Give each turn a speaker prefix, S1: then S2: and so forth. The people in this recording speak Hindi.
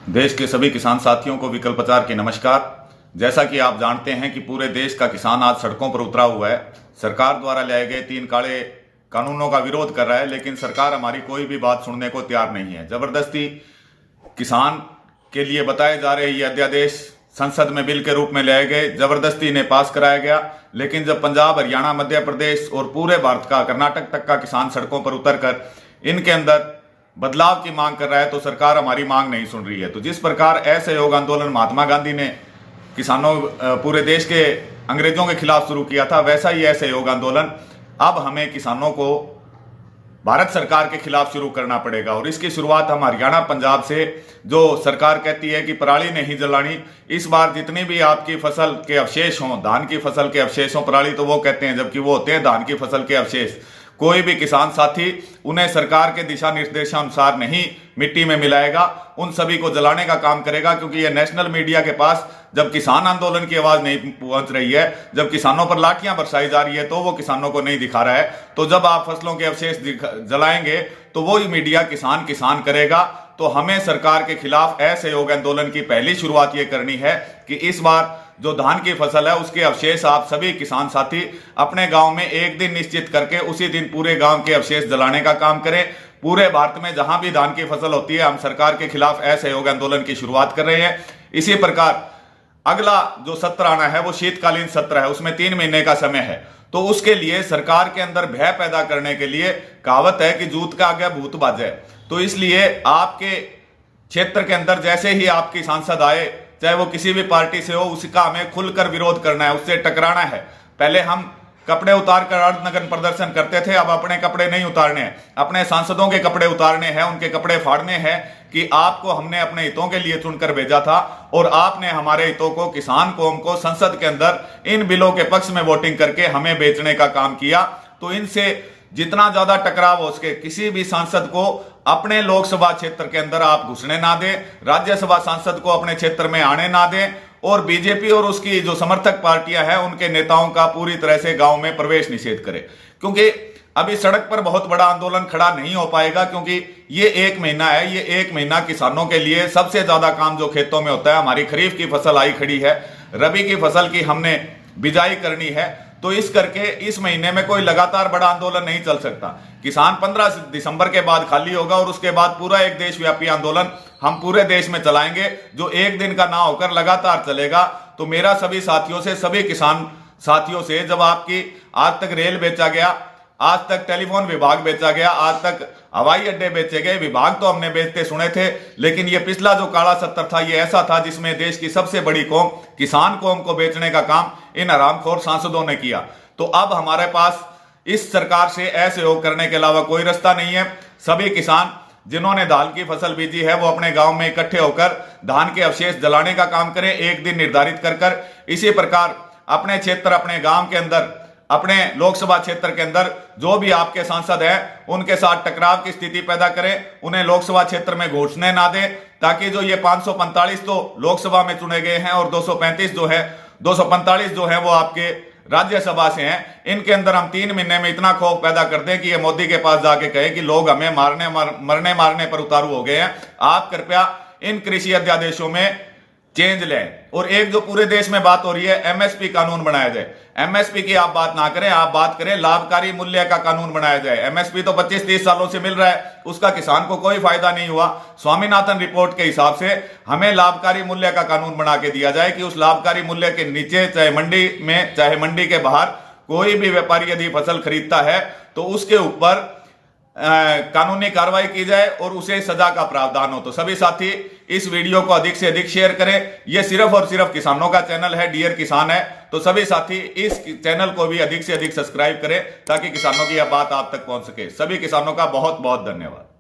S1: देश के सभी किसान साथियों को विकल्पचार की नमस्कार। जैसा कि आप जानते हैं कि पूरे देश का किसान आज सड़कों पर उतरा हुआ है। सरकार द्वारा लाए गए 3 काले कानूनों का विरोध कर रहा है, लेकिन सरकार हमारी कोई भी बात सुनने को तैयार नहीं है। जबरदस्ती किसान के लिए बताए जा रहे ये अध्यादेश संसद में बिल के रूप में लाए गए, जबरदस्ती इन्हें पास कराया गया। लेकिन जब पंजाब, हरियाणा, मध्य प्रदेश और पूरे भारत का, कर्नाटक तक का किसान सड़कों पर उतरकर इनके अंदर बदलाव की मांग कर रहा है, तो सरकार हमारी मांग नहीं सुन रही है। तो जिस प्रकार असहयोग आंदोलन महात्मा गांधी ने किसानों पूरे देश के अंग्रेजों के खिलाफ शुरू किया था, वैसा ही असहयोग आंदोलन अब हमें किसानों को भारत सरकार के खिलाफ शुरू करना पड़ेगा। और इसकी शुरुआत हम हरियाणा, पंजाब से, जो सरकार कहती है कि पराली नहीं जलानी। इस बार जितनी भी आपकी फसल के अवशेष हों, धान की फसल के अवशेष हों, पराली तो वो कहते हैं जबकि वो होते हैं धान की फसल के अवशेष, कोई भी किसान साथी उन्हें सरकार के दिशा निर्देशानुसार नहीं मिट्टी में मिलाएगा, उन सभी को जलाने का काम करेगा। क्योंकि ये नेशनल मीडिया के पास जब किसान आंदोलन की आवाज नहीं पहुंच रही है, जब किसानों पर लाठियां बरसाई जा रही है, तो वो किसानों को नहीं दिखा रहा है। तो जब आप फसलों के अवशेष जलाएंगे तो वो ही मीडिया किसान किसान करेगा। तो हमें सरकार के खिलाफ असहयोग आंदोलन की पहली शुरुआत ये करनी है कि इस बार जो धान की फसल है उसके अवशेष आप सभी किसान साथी अपने गांव में एक दिन निश्चित करके उसी दिन पूरे गांव के अवशेष जलाने का काम करें। पूरे भारत में जहां भी धान की फसल होती है, हम सरकार के खिलाफ असहयोग आंदोलन की शुरुआत कर रहे हैं। इसी प्रकार अगला जो सत्र आना है वो शीतकालीन सत्र है, उसमें 3 महीने का समय है। तो उसके लिए सरकार के अंदर भय पैदा करने के लिए कहावत है कि जूत का आगे भूत बाजे। तो इसलिए आपके क्षेत्र के अंदर जैसे ही आपकी सांसद आए, चाहे वो किसी भी पार्टी से हो, उसका हमें खुलकर विरोध करना है, उससे टकराना है। पहले हम कपड़े उतार कर नगर प्रदर्शन करते थे, अब अपने कपड़े नहीं उतारने हैं, अपने सांसदों के कपड़े उतारने हैं, उनके कपड़े फाड़ने हैं कि आपको हमने अपने हितों के लिए चुनकर भेजा था और आपने हमारे हितों को, किसान कौम को संसद के अंदर इन बिलों के पक्ष में वोटिंग करके हमें बेचने का काम किया। तो इनसे जितना ज्यादा टकराव हो सके, किसी भी सांसद को अपने लोकसभा क्षेत्र के अंदर आप घुसने ना दें, राज्यसभा सांसद को अपने क्षेत्र में आने ना दें, और बीजेपी और उसकी जो समर्थक पार्टियां हैं उनके नेताओं का पूरी तरह से गांव में प्रवेश निषेध करें। क्योंकि अभी सड़क पर बहुत बड़ा आंदोलन खड़ा नहीं हो पाएगा, क्योंकि ये 1 महीना है, ये 1 महीना किसानों के लिए सबसे ज्यादा काम जो खेतों में होता है। हमारी खरीफ की फसल आई खड़ी है, रबी की फसल की हमने बिजाई करनी है, तो इस करके इस महीने में कोई लगातार बड़ा आंदोलन नहीं चल सकता। किसान 15 दिसंबर के बाद खाली होगा और उसके बाद पूरा एक देशव्यापी आंदोलन हम पूरे देश में चलाएंगे, जो एक दिन का ना होकर लगातार चलेगा। तो मेरा सभी साथियों से, सभी किसान साथियों से, जब आपकी आज तक रेल बेचा गया, आज तक टेलीफोन विभाग बेचा गया, आज तक हवाई अड्डे बेचे गए, विभाग तो हमने बेचते सुने थे, लेकिन ये पिछला जो काला सत्र था ये ऐसा था जिसमें देश की सबसे बड़ी कौम, किसान कौम को बेचने का काम इन हरामखोर सांसदों ने किया। तो अब हमारे पास इस सरकार से असहयोग करने के अलावा कोई रास्ता नहीं है। सभी किसान जिन्होंने धान की फसल बीजी है वो अपने गांव में इकट्ठे होकर धान के अवशेष जलाने का काम करें, एक दिन निर्धारित कर। इसी प्रकार अपने क्षेत्र, अपने गांव के अंदर, अपने लोकसभा क्षेत्र के अंदर जो भी आपके सांसद हैं उनके साथ टकराव की स्थिति पैदा करें, उन्हें लोकसभा क्षेत्र में घुसने ना दें, ताकि जो ये 545 तो लोकसभा में चुने गए हैं और 245 जो है वो आपके राज्यसभा से हैं, इनके अंदर हम 3 महीने में इतना खौफ पैदा कर दें कि ये मोदी के पास जाके कहे कि लोग हमें मरने मारने पर उतारू हो गए हैं। आप कृपया इन कृषि अध्यादेशों में चेंज लें। और एक जो पूरे देश में बात हो रही है, एमएसपी कानून बनाया जाए। एमएसपी की आप बात ना करें, आप बात करें लाभकारी मूल्य का कानून बनाया जाए। एमएसपी तो 25-30 सालों से मिल रहा है, उसका किसान को कोई फायदा नहीं हुआ। स्वामीनाथन रिपोर्ट के हिसाब से हमें लाभकारी मूल्य का कानून बना के दिया जाए कि उस लाभकारी मूल्य के नीचे, चाहे मंडी में चाहे मंडी के बाहर, कोई भी व्यापारी यदि फसल खरीदता है तो उसके ऊपर कानूनी कार्रवाई की जाए और उसे सजा का प्रावधान हो। तो सभी साथी इस वीडियो को अधिक से अधिक शेयर करें। यह सिर्फ और सिर्फ किसानों का चैनल है, डियर किसान है। तो सभी साथी इस चैनल को भी अधिक से अधिक सब्सक्राइब करें ताकि किसानों की यह बात आप तक पहुंच सके। सभी किसानों का बहुत बहुत धन्यवाद।